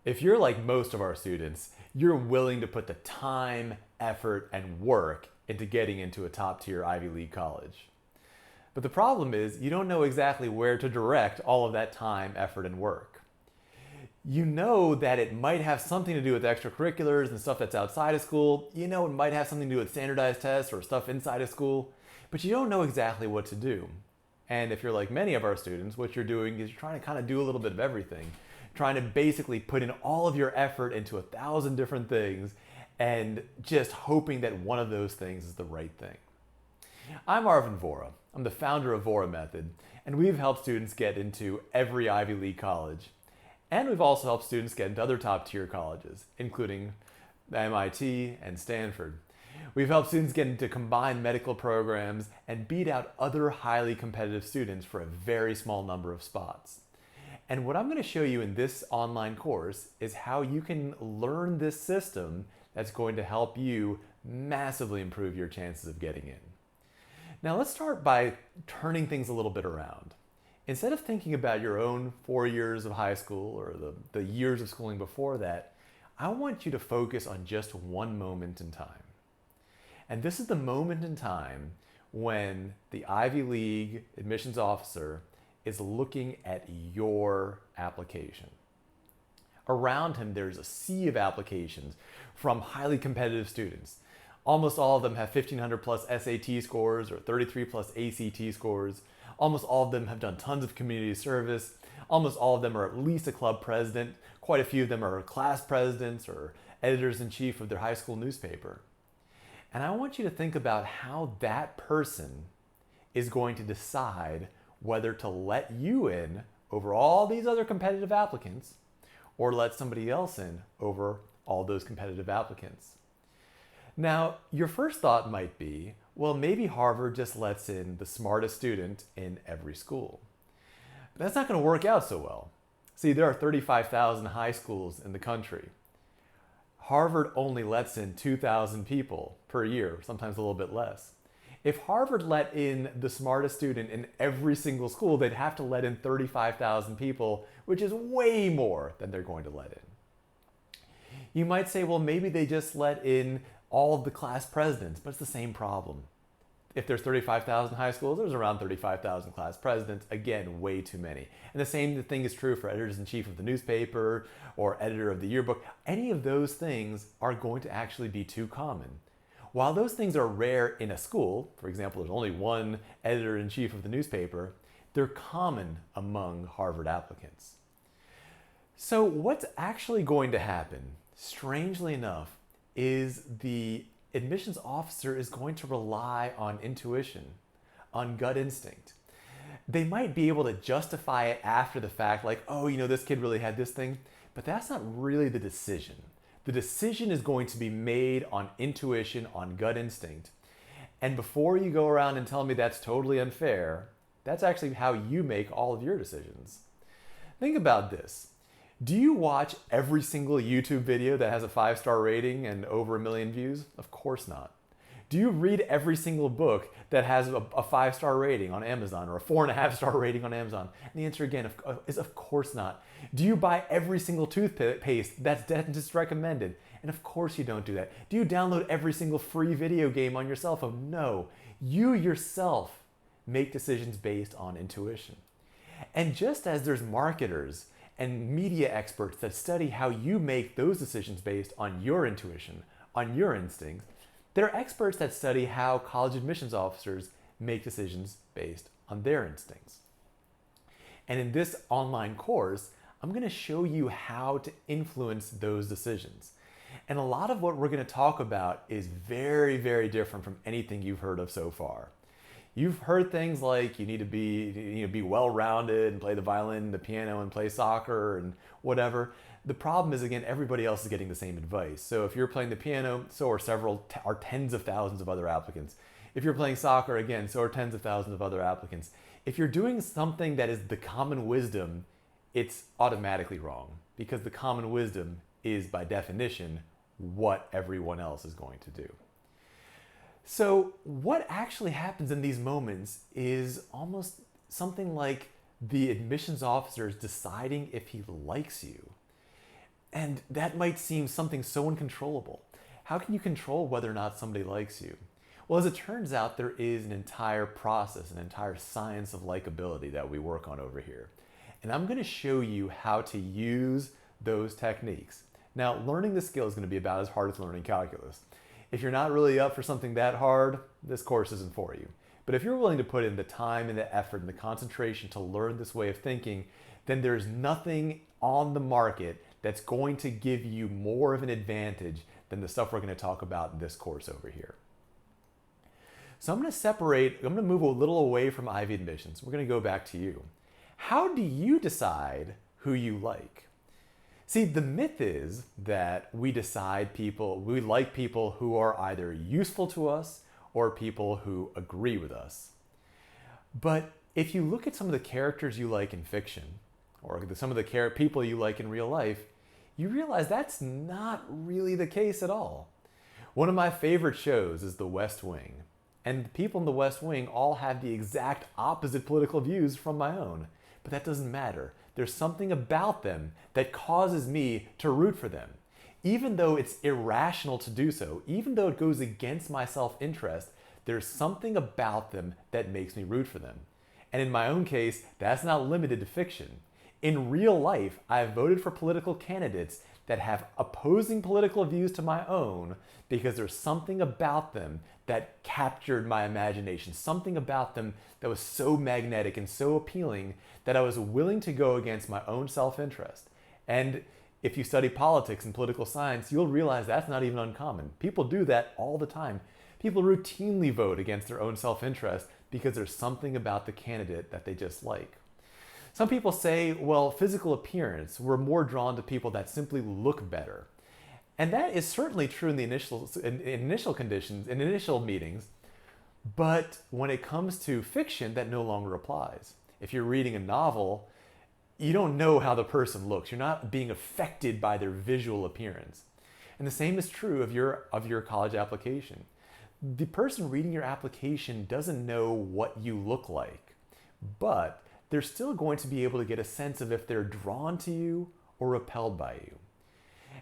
If you're like most of our students, you're willing to put the time, effort, and work into getting into a top tier Ivy League college. But the problem is you don't know exactly where to direct all of that time, effort, and work. You know that it might have something to do with extracurriculars and stuff that's outside of school. You know it might have something to do with standardized tests or stuff inside of school, but you don't know exactly what to do. And if you're like many of our students, what you're doing is you're trying to kind of do a little bit of everything, trying to basically put in all of your effort into 1,000 different things and just hoping that one of those things is the right thing. I'm Arvin Vohra. I'm the founder of Vohra Method, and we've helped students get into every Ivy League college. And we've also helped students get into other top tier colleges, including MIT and Stanford. We've helped students get into combined medical programs and beat out other highly competitive students for a very small number of spots. And what I'm going to show you in this online course is how you can learn this system that's going to help you massively improve your chances of getting in. Now let's start by turning things a little bit around. Instead of thinking about your own 4 years of high school or the years of schooling before that, I want you to focus on just one moment in time. And this is the moment in time when the Ivy League admissions officer is looking at your application. Around him, there's a sea of applications from highly competitive students. Almost all of them have 1,500 plus SAT scores or 33 plus ACT scores. Almost all of them have done tons of community service. Almost all of them are at least a club president. Quite a few of them are class presidents or editors-in-chief of their high school newspaper. And I want you to think about how that person is going to decide whether to let you in over all these other competitive applicants or let somebody else in over all those competitive applicants. Now, your first thought might be, well, maybe Harvard just lets in the smartest student in every school. But that's not going to work out so well. See, there are 35,000 high schools in the country. Harvard only lets in 2,000 people per year, sometimes a little bit less. If Harvard let in the smartest student in every single school, they'd have to let in 35,000 people, which is way more than they're going to let in. You might say, well, maybe they just let in all of the class presidents, but it's the same problem. If there's 35,000 high schools, there's around 35,000 class presidents. Again, way too many. And the same thing is true for editors-in-chief of the newspaper or editor of the yearbook. Any of those things are going to actually be too common. While those things are rare in a school, for example, there's only one editor-in-chief of the newspaper, they're common among Harvard applicants. So what's actually going to happen, strangely enough, is the admissions officer is going to rely on intuition, on gut instinct. They might be able to justify it after the fact, like, oh, you know, this kid really had this thing, but that's not really the decision. The decision is going to be made on intuition, on gut instinct. And before you go around and tell me that's totally unfair, that's actually how you make all of your decisions. Think about this. Do you watch every single YouTube video that has a 5-star rating and over 1 million views? Of course not. Do you read every single book that has a 5-star rating on Amazon or a 4.5-star rating on Amazon? And the answer again is of course not. Do you buy every single toothpaste that's dentist recommended? And of course you don't do that. Do you download every single free video game on your cell phone? No. You yourself make decisions based on intuition. And just as there's marketers and media experts that study how you make those decisions based on your intuition, on your instincts, there are experts that study how college admissions officers make decisions based on their instincts. And in this online course, I'm going to show you how to influence those decisions. And a lot of what we're going to talk about is very, very different from anything you've heard of so far. You've heard things like you need to be well-rounded and play the violin, the piano, and play soccer and whatever. The problem is, again, everybody else is getting the same advice. So if you're playing the piano, so are tens of thousands of other applicants. If you're playing soccer, again, so are tens of thousands of other applicants. If you're doing something that is the common wisdom, it's automatically wrong because the common wisdom is, by definition, what everyone else is going to do. So what actually happens in these moments is almost something like the admissions officer is deciding if he likes you. And that might seem something so uncontrollable. How can you control whether or not somebody likes you? Well, as it turns out, there is an entire process, an entire science of likability that we work on over here. And I'm going to show you how to use those techniques. Now, learning the skill is going to be about as hard as learning calculus. If you're not really up for something that hard, this course isn't for you. But if you're willing to put in the time and the effort and the concentration to learn this way of thinking, then there's nothing on the market that's going to give you more of an advantage than the stuff we're going to talk about in this course over here. So I'm going to move a little away from Ivy admissions. We're going to go back to you. How do you decide who you like? See, the myth is that we like people who are either useful to us or people who agree with us. But if you look at some of the characters you like in fiction, or some of the people you like in real life, you realize that's not really the case at all. One of my favorite shows is The West Wing. And the people in The West Wing all have the exact opposite political views from my own. But that doesn't matter. There's something about them that causes me to root for them. Even though it's irrational to do so, even though it goes against my self-interest, there's something about them that makes me root for them. And in my own case, that's not limited to fiction. In real life, I've voted for political candidates that have opposing political views to my own because there's something about them that captured my imagination, something about them that was so magnetic and so appealing that I was willing to go against my own self-interest. And if you study politics and political science, you'll realize that's not even uncommon. People do that all the time. People routinely vote against their own self-interest because there's something about the candidate that they just like. Some people say, well, physical appearance, we're more drawn to people that simply look better. And that is certainly true in the initial conditions, in initial meetings, but when it comes to fiction, that no longer applies. If you're reading a novel, you don't know how the person looks. You're not being affected by their visual appearance. And the same is true of your college application. The person reading your application doesn't know what you look like, but they're still going to be able to get a sense of if they're drawn to you or repelled by you.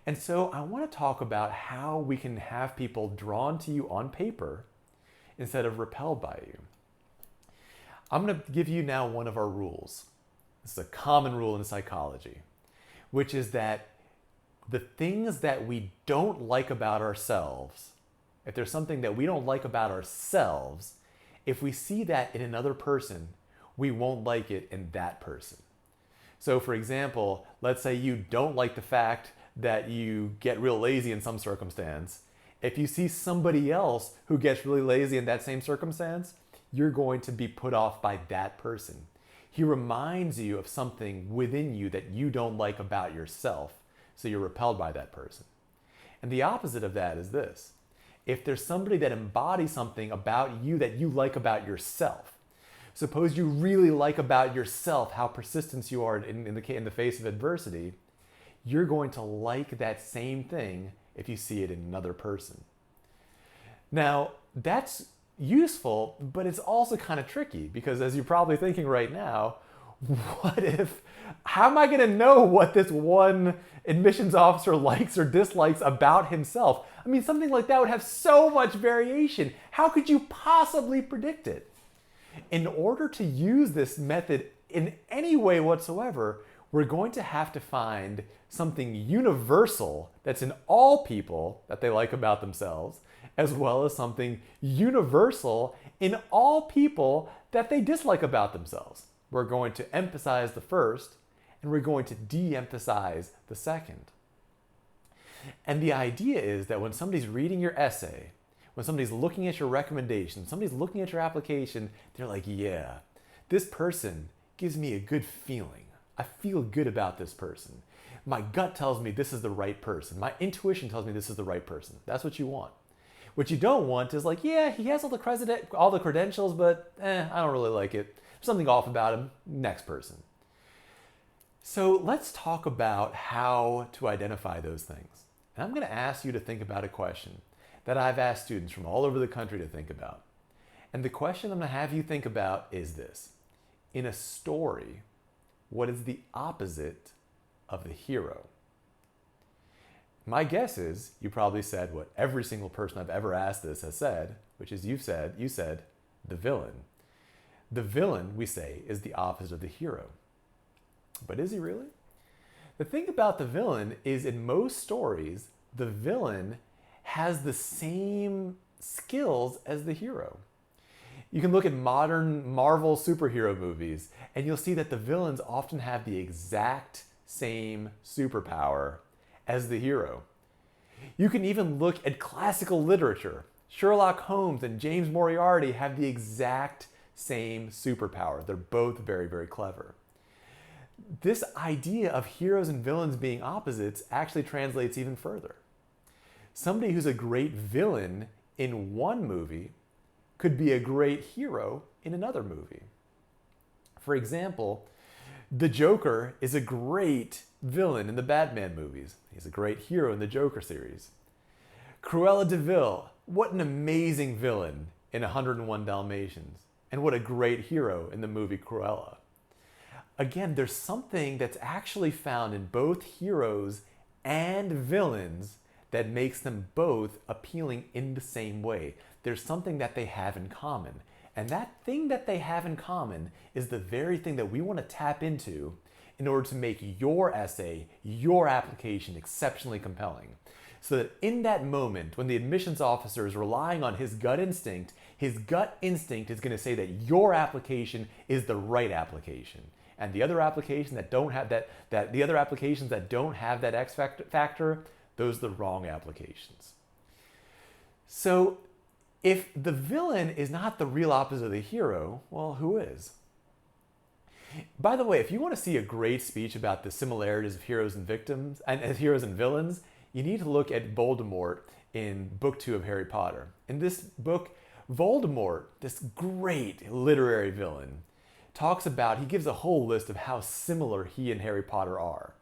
And so I want to talk about how we can have people drawn to you on paper instead of repelled by you. I'm going to give you now one of our rules. This is a common rule in psychology, which is that the things that we don't like about ourselves, if there's something that we don't like about ourselves, if we see that in another person, we won't like it in that person. So for example, let's say you don't like the fact that you get real lazy in some circumstance. If you see somebody else who gets really lazy in that same circumstance, you're going to be put off by that person. He reminds you of something within you that you don't like about yourself, so you're repelled by that person. And the opposite of that is this. If there's somebody that embodies something about you that you like about yourself, suppose you really like about yourself how persistent you are in the face of adversity, you're going to like that same thing if you see it in another person. Now, that's useful, but it's also kind of tricky because as you're probably thinking right now, how am I going to know what this one admissions officer likes or dislikes about himself? I mean, something like that would have so much variation. How could you possibly predict it? In order to use this method in any way whatsoever, we're going to have to find something universal that's in all people that they like about themselves, as well as something universal in all people that they dislike about themselves. We're going to emphasize the first, and we're going to de-emphasize the second. And the idea is that when somebody's reading your essay, when somebody's looking at your recommendation, somebody's looking at your application, they're like, yeah, this person gives me a good feeling. I feel good about this person. My gut tells me this is the right person. My intuition tells me this is the right person. That's what you want. What you don't want is like, yeah, he has all the credentials, but I don't really like it. There's something off about him. Next person. So let's talk about how to identify those things. And I'm going to ask you to think about a question that I've asked students from all over the country to think about. And the question I'm going to have you think about is this. In a story, what is the opposite of the hero? My guess is you probably said what every single person I've ever asked this has said, which is you said, the villain. The villain, we say, is the opposite of the hero. But is he really? The thing about the villain is in most stories, the villain has the same skills as the hero. You can look at modern Marvel superhero movies and you'll see that the villains often have the exact same superpower as the hero. You can even look at classical literature. Sherlock Holmes and James Moriarty have the exact same superpower. They're both very, very clever. This idea of heroes and villains being opposites actually translates even further. Somebody who's a great villain in one movie could be a great hero in another movie. For example, the Joker is a great villain in the Batman movies. He's a great hero in the Joker series. Cruella de Vil, what an amazing villain in 101 Dalmatians, and what a great hero in the movie Cruella. Again, there's something that's actually found in both heroes and villains that makes them both appealing in the same way. There's something that they have in common. And that thing that they have in common is the very thing that we want to tap into in order to make your essay, your application exceptionally compelling. So that in that moment, when the admissions officer is relying on his gut instinct is going to say that your application is the right application. And the other applications that don't have that X factor, those are the wrong applications. So if the villain is not the real opposite of the hero, well, who is? By the way, if you want to see a great speech about the similarities of heroes and villains, you need to look at Voldemort in Book 2 of Harry Potter. In this book, Voldemort, this great literary villain, he gives a whole list of how similar he and Harry Potter are.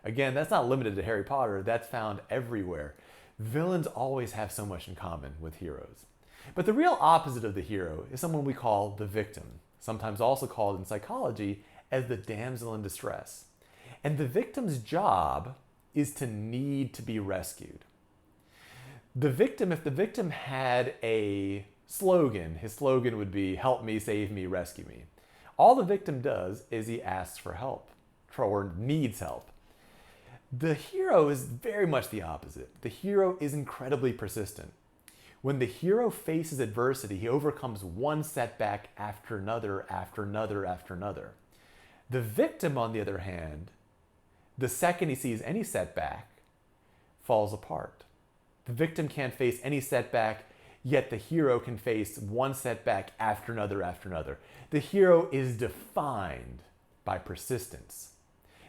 Again, that's not limited to Harry Potter, that's found everywhere. Villains always have so much in common with heroes. But the real opposite of the hero is someone we call the victim, sometimes also called in psychology as the damsel in distress. And the victim's job is to need to be rescued. If the victim had a slogan, his slogan would be, "Help me, save me, rescue me." All the victim does is he asks for help, or needs help. The hero is very much the opposite. The hero is incredibly persistent. When the hero faces adversity, he overcomes one setback after another, after another, after another. The victim, on the other hand, the second he sees any setback, falls apart. The victim can't face any setback, yet the hero can face one setback after another, after another. The hero is defined by persistence.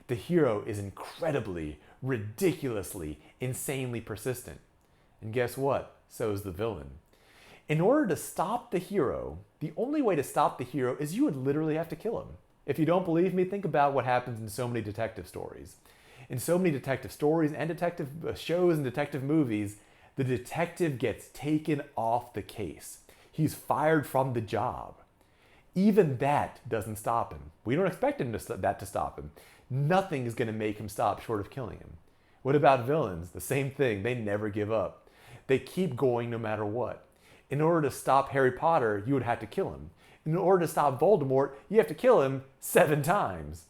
The hero is incredibly, ridiculously, insanely persistent. And guess what? So is the villain. In order to stop the hero, the only way to stop the hero is you would literally have to kill him. If you don't believe me, think about what happens in so many detective stories. In so many detective stories and detective shows and detective movies, the detective gets taken off the case. He's fired from the job. Even that doesn't stop him. We don't expect that to stop him. Nothing is going to make him stop short of killing him. What about villains? The same thing. They never give up. They keep going no matter what. In order to stop Harry Potter, you would have to kill him. In order to stop Voldemort, you have to kill him 7 times.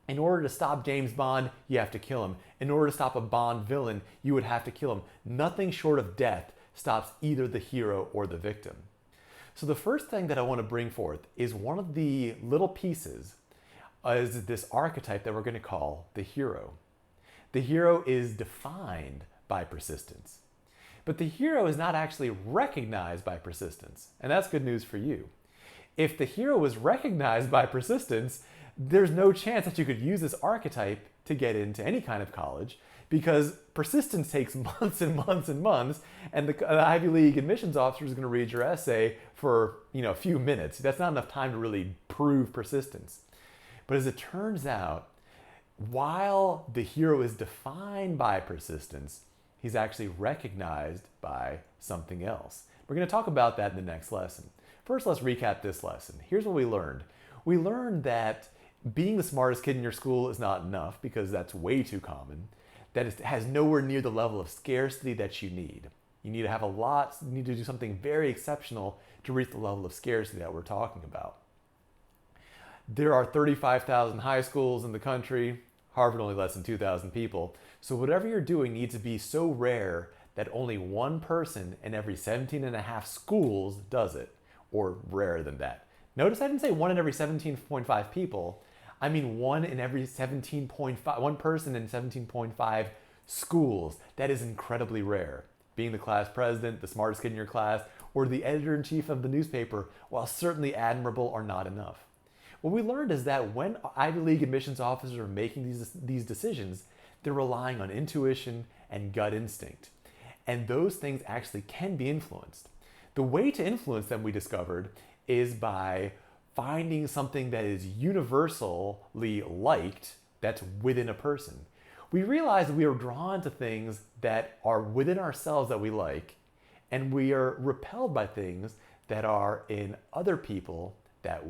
In order to stop James Bond, you have to kill him. In order to stop a Bond villain, you would have to kill him. Nothing short of death stops either the hero or the victim. So the first thing that I want to bring forth is one of the little pieces is this archetype that we're going to call the hero. The hero is defined by persistence. But the hero is not actually recognized by persistence. And that's good news for you. If the hero was recognized by persistence, there's no chance that you could use this archetype to get into any kind of college, because persistence takes months and months and months, and the Ivy League admissions officer is going to read your essay for a few minutes. That's not enough time to really prove persistence. But as it turns out, while the hero is defined by persistence, he's actually recognized by something else. We're going to talk about that in the next lesson. First, let's recap this lesson. Here's what we learned. We learned that being the smartest kid in your school is not enough, because that's way too common. has nowhere near the level of scarcity that you need. You need to have a lot, you need to do something very exceptional to reach the level of scarcity that we're talking about. There are 35,000 high schools in the country, Harvard only less than 2,000 people. So whatever you're doing needs to be so rare that only one person in every 17 and a half schools does it, or rarer than that. Notice I didn't say one in every 17.5 people. I mean one in every 17.5, one person in 17.5 schools. That is incredibly rare. Being the class president, the smartest kid in your class, or the editor-in-chief of the newspaper, while certainly admirable, are not enough. What we learned is that when Ivy League admissions officers are making these decisions, they're relying on intuition and gut instinct. And those things actually can be influenced. The way to influence them, we discovered, is by finding something that is universally liked that's within a person. We realized we are drawn to things that are within ourselves that we like, and we are repelled by things that are in other people that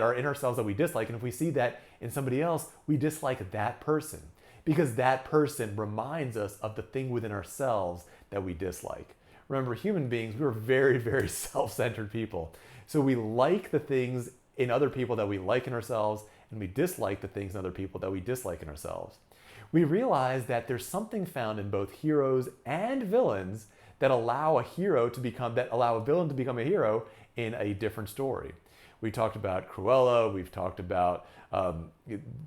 are in ourselves that we dislike. And if we see that in somebody else, we dislike that person because that person reminds us of the thing within ourselves that we dislike. Remember, human beings, we're very, very self-centered people. So we like the things in other people that we like in ourselves, and we dislike the things in other people that we dislike in ourselves. We realize that there's something found in both heroes and villains that allow a villain to become a hero in a different story. We talked about Cruella, we've talked about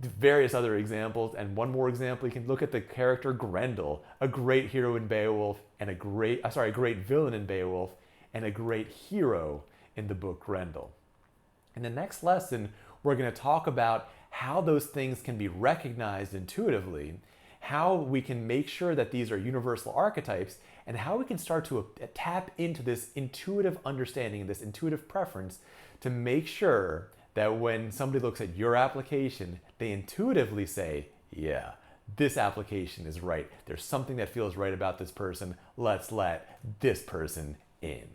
various other examples, and one more example, you can look at the character Grendel, a great hero in Beowulf, and a great villain in Beowulf, and a great hero in the book Grendel. In the next lesson, we're going to talk about how those things can be recognized intuitively, how we can make sure that these are universal archetypes, and how we can start to tap into this intuitive understanding, this intuitive preference, to make sure that when somebody looks at your application, they intuitively say, yeah, this application is right. There's something that feels right about this person. Let's let this person in.